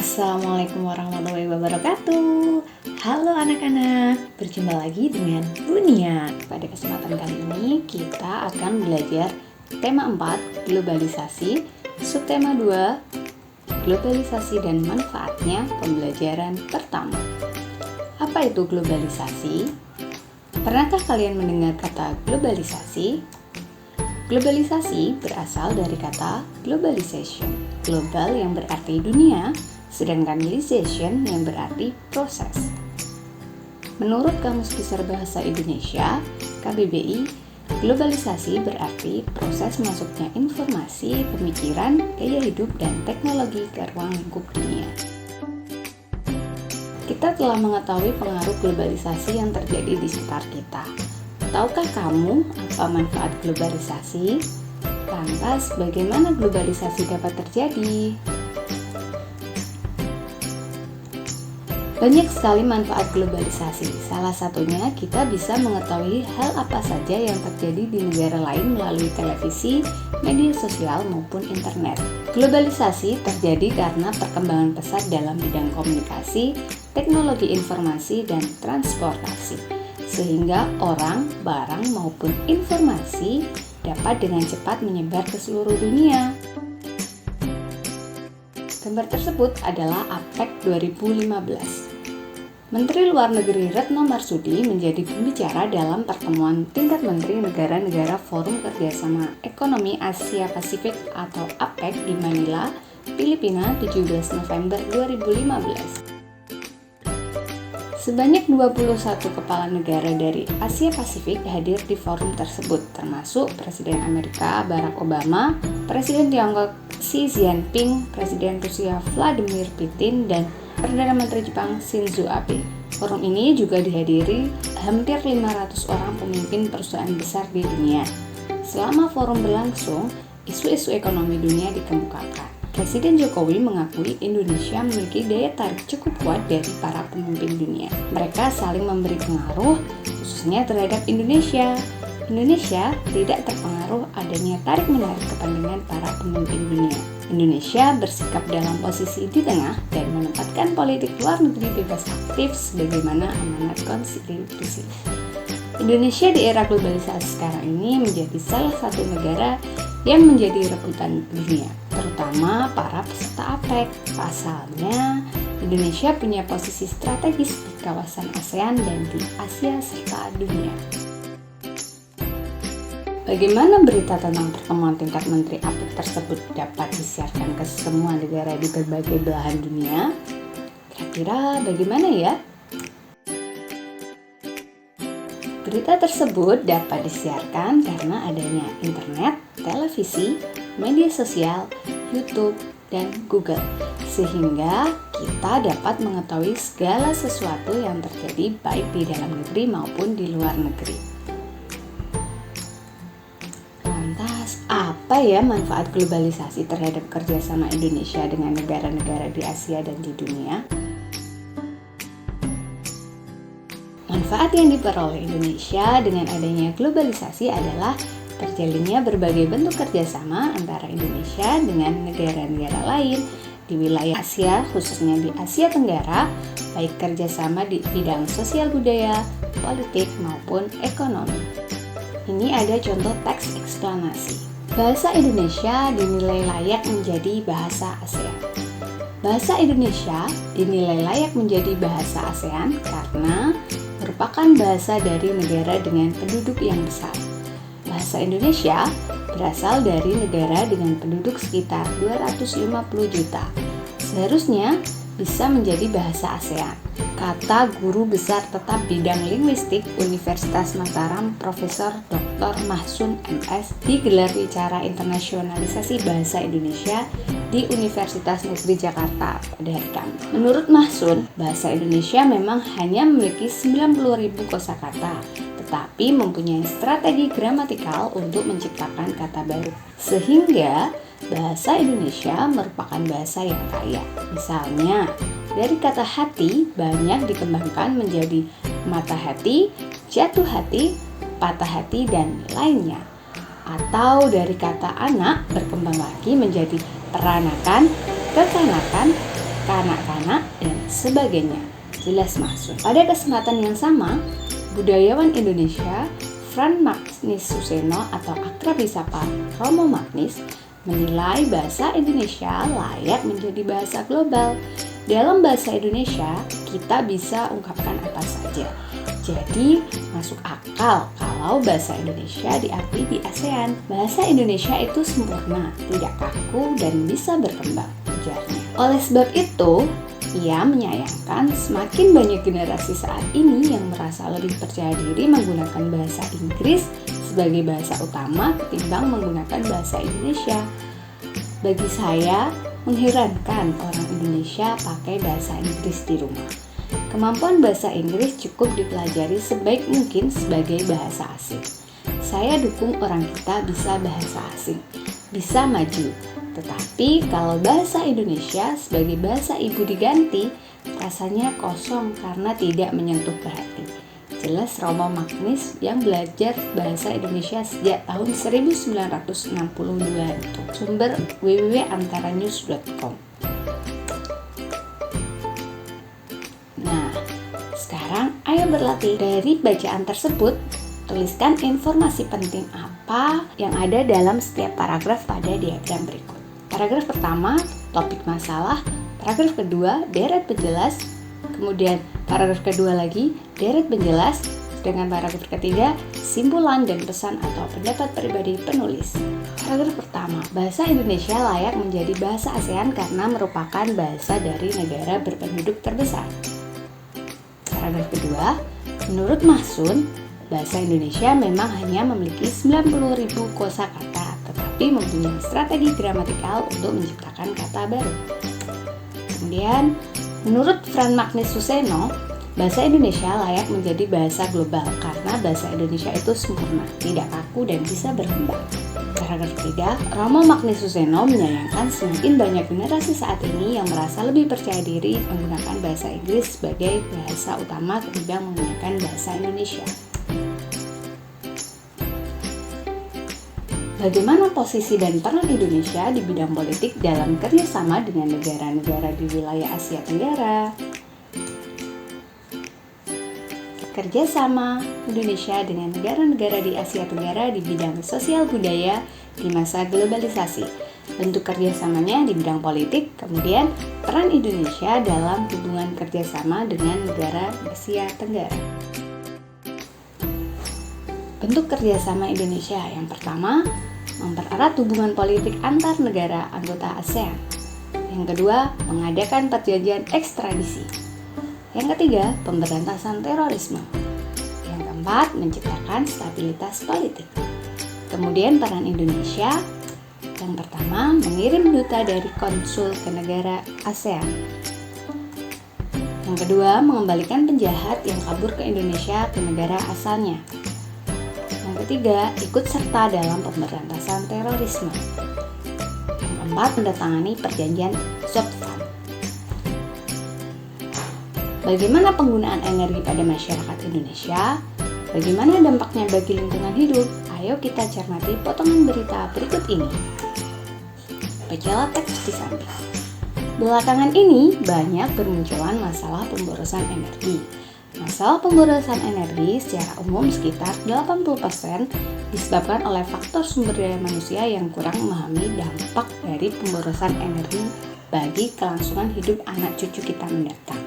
Assalamualaikum warahmatullahi wabarakatuh. Halo anak-anak, berjumpa lagi dengan Bunia. Pada kesempatan kali ini kita akan belajar tema 4, globalisasi, subtema 2, globalisasi dan manfaatnya, pembelajaran pertama. Apa itu globalisasi? Pernahkah kalian mendengar kata globalisasi? Globalisasi berasal dari kata globalization. Global yang berarti dunia, sedangkan lisation yang berarti proses. Menurut Kamus Besar Bahasa Indonesia, KBBI, globalisasi berarti proses masuknya informasi, pemikiran, gaya hidup, dan teknologi ke ruang lingkup dunia. Kita telah mengetahui pengaruh globalisasi yang terjadi di sekitar kita. Tahukah kamu apa manfaat globalisasi? Lantas, bagaimana globalisasi dapat terjadi? Banyak sekali manfaat globalisasi. Salah satunya, kita bisa mengetahui hal apa saja yang terjadi di negara lain melalui televisi, media sosial, maupun internet. Globalisasi terjadi karena perkembangan pesat dalam bidang komunikasi, teknologi informasi, dan transportasi, sehingga orang, barang, maupun informasi dapat dengan cepat menyebar ke seluruh dunia. Gambar tersebut adalah APEC 2015. Menteri Luar Negeri Retno Marsudi menjadi pembicara dalam pertemuan tingkat menteri negara-negara Forum Kerjasama Ekonomi Asia Pasifik atau APEC di Manila, Filipina, 17 November 2015. Sebanyak 21 kepala negara dari Asia Pasifik hadir di forum tersebut, termasuk Presiden Amerika Barack Obama, Presiden Tiongkok Xi Jinping, Presiden Rusia Vladimir Putin, dan Perdana Menteri Jepang Shinzo Abe. Forum ini juga dihadiri hampir 500 orang pemimpin perusahaan besar di dunia. Selama forum berlangsung, isu-isu ekonomi dunia dikemukakan. Presiden Jokowi mengakui Indonesia memiliki daya tarik cukup kuat dari para pemimpin dunia. Mereka saling memberi pengaruh, khususnya terhadap Indonesia. Indonesia tidak terpengaruh adanya tarik-menarik kepentingan para pemimpin dunia. Indonesia bersikap dalam posisi di tengah dan menempatkan politik luar negeri bebas aktif sebagaimana amanat konstitusi. Indonesia di era globalisasi sekarang ini menjadi salah satu negara yang menjadi rebutan dunia, terutama para peserta APEC. Pasalnya, Indonesia punya posisi strategis di kawasan ASEAN dan di Asia serta dunia. Bagaimana berita tentang pertemuan tingkat menteri APEC tersebut dapat disiarkan ke semua negara di berbagai belahan dunia? Kira-kira bagaimana ya? Berita tersebut dapat disiarkan karena adanya internet, televisi, media sosial, YouTube, dan Google, sehingga kita dapat mengetahui segala sesuatu yang terjadi baik di dalam negeri maupun di luar negeri. Lantas, apa ya manfaat globalisasi terhadap kerjasama Indonesia dengan negara-negara di Asia dan di dunia? Manfaat yang diperoleh Indonesia dengan adanya globalisasi adalah terjalinnya berbagai bentuk kerjasama antara Indonesia dengan negara-negara lain di wilayah Asia, khususnya di Asia Tenggara, baik kerjasama di bidang sosial budaya, politik, maupun ekonomi. Ini ada contoh teks eksplanasi. Bahasa Indonesia dinilai layak menjadi bahasa ASEAN. Bahasa Indonesia dinilai layak menjadi bahasa ASEAN karena merupakan bahasa dari negara dengan penduduk yang besar. Bahasa Indonesia berasal dari negara dengan penduduk sekitar 250 juta. Seharusnya bisa menjadi bahasa ASEAN. Kata Guru Besar Tetap Bidang Linguistik Universitas Mataram Profesor Dr. Mahsun MS di gelar Wicara Internasionalisasi Bahasa Indonesia di Universitas Negeri Jakarta pada hari Kamis. Menurut Mahsun, bahasa Indonesia memang hanya memiliki 90.000 kosakata, tetapi mempunyai strategi gramatikal untuk menciptakan kata baru. Sehingga bahasa Indonesia merupakan bahasa yang kaya. Misalnya, dari kata hati banyak dikembangkan menjadi mata hati, jatuh hati, patah hati, dan lainnya. Atau dari kata anak berkembang lagi menjadi peranakan, kekanakan, kanak-kanak, dan sebagainya. Jelas maksud. Pada kesempatan yang sama, budayawan Indonesia Frans Magnis Suseno atau akrab disapa Romo Magnis menilai bahasa Indonesia layak menjadi bahasa global. Dalam bahasa Indonesia, kita bisa ungkapkan apa saja. Jadi, masuk akal kalau bahasa Indonesia diakui di ASEAN. Bahasa Indonesia itu sempurna, tidak kaku, dan bisa berkembang, ujarnya. Oleh sebab itu, ia menyayangkan semakin banyak generasi saat ini yang merasa lebih percaya diri menggunakan bahasa Inggris sebagai bahasa utama ketimbang menggunakan bahasa Indonesia. Bagi saya, mengherankan orang Indonesia pakai bahasa Inggris di rumah. Kemampuan bahasa Inggris cukup dipelajari sebaik mungkin sebagai bahasa asing. Saya dukung orang kita bisa bahasa asing, bisa maju. Tetapi kalau bahasa Indonesia sebagai bahasa ibu diganti, rasanya kosong karena tidak menyentuh ke hati. Jelas Romo Magnis yang belajar bahasa Indonesia sejak tahun 1962 itu. Sumber www.antaranews.com. Nah, sekarang ayo berlatih. Dari bacaan tersebut, tuliskan informasi penting apa yang ada dalam setiap paragraf pada diagram berikut. Paragraf pertama, topik masalah. Paragraf kedua, deret penjelas. Kemudian paragraf kedua lagi, deret penjelas. Sedangkan paragraf ketiga, simpulan dan pesan atau pendapat pribadi penulis. Paragraf pertama, bahasa Indonesia layak menjadi bahasa ASEAN karena merupakan bahasa dari negara berpenduduk terbesar. Paragraf kedua, menurut Mahsun, bahasa Indonesia memang hanya memiliki 90.000 kosakata, tetapi mempunyai strategi gramatikal untuk menciptakan kata baru. Kemudian, menurut Frans Magnis Suseno, bahasa Indonesia layak menjadi bahasa global karena bahasa Indonesia itu sempurna, tidak kaku, dan bisa berkembang. Paragraf ketiga, Romo Magnis Suseno menyayangkan semakin banyak generasi saat ini yang merasa lebih percaya diri menggunakan bahasa Inggris sebagai bahasa utama ketimbang menggunakan bahasa Indonesia. Bagaimana posisi dan peran Indonesia di bidang politik dalam kerjasama dengan negara-negara di wilayah Asia Tenggara? Kerjasama Indonesia dengan negara-negara di Asia Tenggara di bidang sosial budaya di masa globalisasi. Bentuk kerjasamanya di bidang politik, kemudian peran Indonesia dalam hubungan kerjasama dengan negara Asia Tenggara. Bentuk kerjasama Indonesia yang pertama, mempererat hubungan politik antar negara anggota ASEAN. Yang kedua, mengadakan perjanjian ekstradisi. Yang ketiga, pemberantasan terorisme. Yang keempat, menciptakan stabilitas politik. Kemudian peran Indonesia, yang pertama, mengirim duta dari konsul ke negara ASEAN. Yang kedua, mengembalikan penjahat yang kabur ke Indonesia ke negara asalnya. Yang ketiga, ikut serta dalam pemberantasan terorisme. Yang keempat, mendatangani perjanjian Zopfan. Bagaimana penggunaan energi pada masyarakat Indonesia? Bagaimana dampaknya bagi lingkungan hidup? Ayo kita cermati potongan berita berikut ini. Bacalah teks di samping. Belakangan ini banyak bermunculan masalah pemborosan energi. Masalah pemborosan energi secara umum sekitar 80% disebabkan oleh faktor sumber daya manusia yang kurang memahami dampak dari pemborosan energi bagi kelangsungan hidup anak cucu kita mendatang.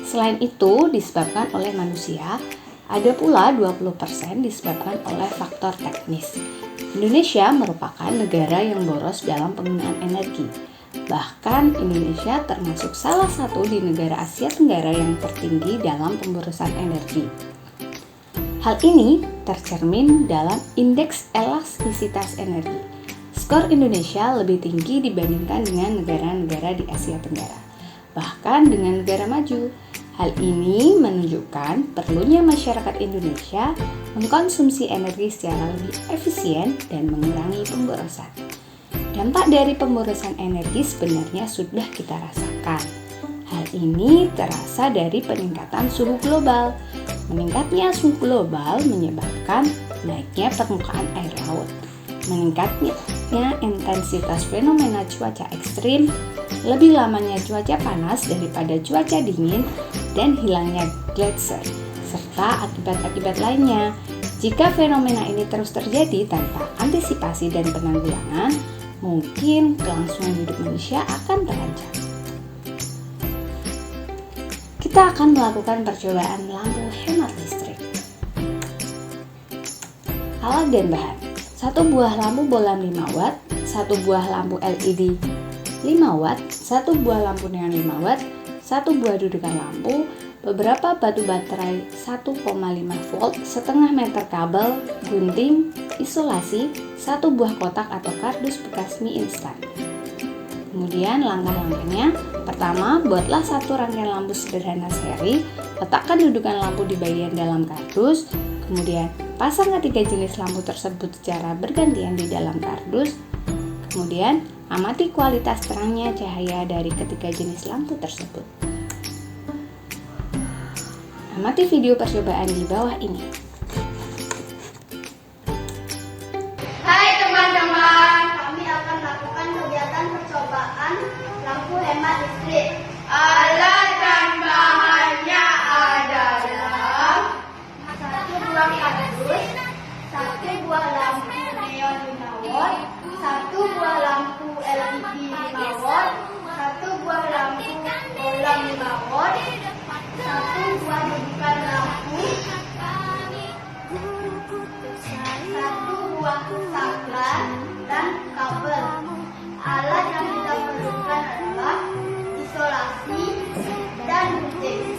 Selain itu disebabkan oleh manusia, ada pula 20% disebabkan oleh faktor teknis. Indonesia merupakan negara yang boros dalam penggunaan energi. Bahkan Indonesia termasuk salah satu di negara Asia Tenggara yang tertinggi dalam pemborosan energi. Hal ini tercermin dalam indeks elastisitas energi. Skor Indonesia lebih tinggi dibandingkan dengan negara-negara di Asia Tenggara, bahkan dengan negara maju. Hal ini menunjukkan perlunya masyarakat Indonesia mengkonsumsi energi secara lebih efisien dan mengurangi pemborosan. Dampak dari pemborosan energi sebenarnya sudah kita rasakan. Hal ini terasa dari peningkatan suhu global. Meningkatnya suhu global menyebabkan naiknya permukaan air laut, meningkatnya intensitas fenomena cuaca ekstrim, lebih lamanya cuaca panas daripada cuaca dingin, dan hilangnya gletser, serta akibat-akibat lainnya. Jika fenomena ini terus terjadi tanpa antisipasi dan penanggulangan, mungkin kelangsungan hidup manusia akan terancam. Kita akan melakukan percobaan lampu hemat listrik. Alat dan bahan: 1 buah lampu bolam 5 watt, 1 buah lampu LED 5 watt, 1 buah lampu neon 5 watt, 1 buah dudukan lampu, beberapa batu baterai 1,5 volt, setengah meter kabel, gunting, isolasi, 1 buah kotak atau kardus bekas mie instan. Kemudian langkah-langkahnya: pertama, buatlah 1 rangkaian lampu sederhana seri, letakkan dudukan lampu di bagian dalam kardus, kemudian pasang ketiga jenis lampu tersebut secara bergantian di dalam kardus, kemudian amati kualitas terangnya cahaya dari ketiga jenis lampu tersebut. Amati video percobaan di bawah ini. Hai teman-teman, kami akan melakukan kegiatan percobaan lampu hemat listrik. Alat dan bahannya adalah 1 buah kardus, 1 buah lampu neon 5 watt, 1 buah lampu LED 5 watt, 1 buah lampu bolam 5 watt, 1 buah dudukan lampu, 1 buah saklar, dan kabel. Alat yang kita perlukan adalah isolasi dan gunting.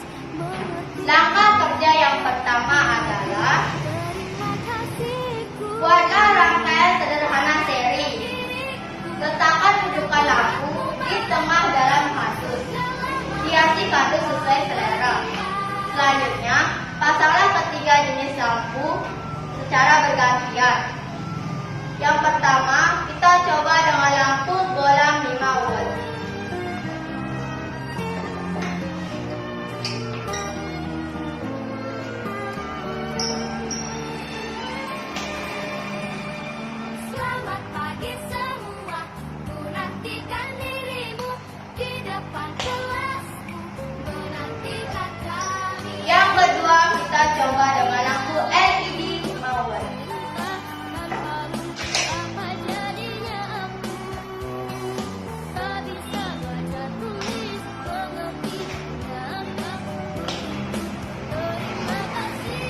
Langkah kerja yang pertama adalah buatlah rangkaian sederhana seri. Letakkan dudukan lampu di tengah dalam kardus. Hiasi kardus sesuai selera. Selanjutnya, pasanglah ketiga jenis lampu secara bergantian. Yang pertama, kita coba dengan lampu bolam 5 watt. Selamat pagi semua, ku nantikan dirimu di depan kelasku, menantikan kami. Yang kedua, kita coba dengan lampu LED 5 watt. Apa jadinya aku, tak bisa baca tulis pengertiannya. Terima kasih,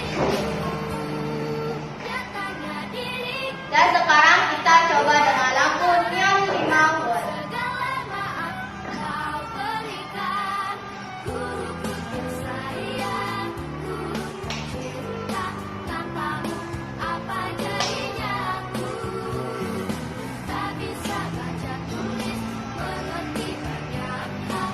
datangnya diri. Dan sekarang kita coba dengan lampu neon 5 watt. Segala maaf kau berikan, guruku tersayang, guruku cinta, tanpamu apa jadinya aku, tak bisa baca tulis mengerti banyak hal.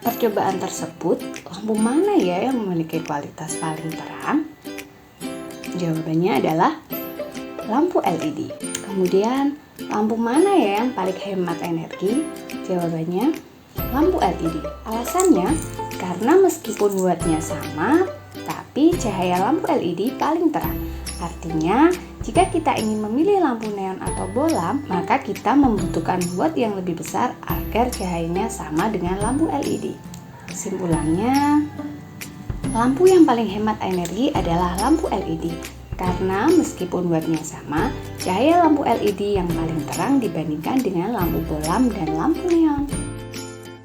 Percobaan tersebut, lampu mana ya yang memiliki kualitas paling terang? Jawabannya adalah lampu LED. Kemudian, lampu mana ya yang paling hemat energi? Jawabannya lampu LED. Alasannya, karena meskipun wattnya sama, tapi cahaya lampu LED paling terang. Artinya, jika kita ingin memilih lampu neon atau bolam, maka kita membutuhkan watt yang lebih besar agar cahayanya sama dengan lampu LED. Kesimpulannya, lampu yang paling hemat energi adalah lampu LED. Karena meskipun wattnya sama, cahaya lampu LED yang paling terang dibandingkan dengan lampu bolam dan lampu neon.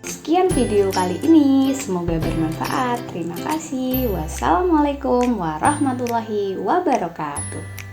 Sekian video kali ini, semoga bermanfaat. Terima kasih. Wassalamualaikum warahmatullahi wabarakatuh.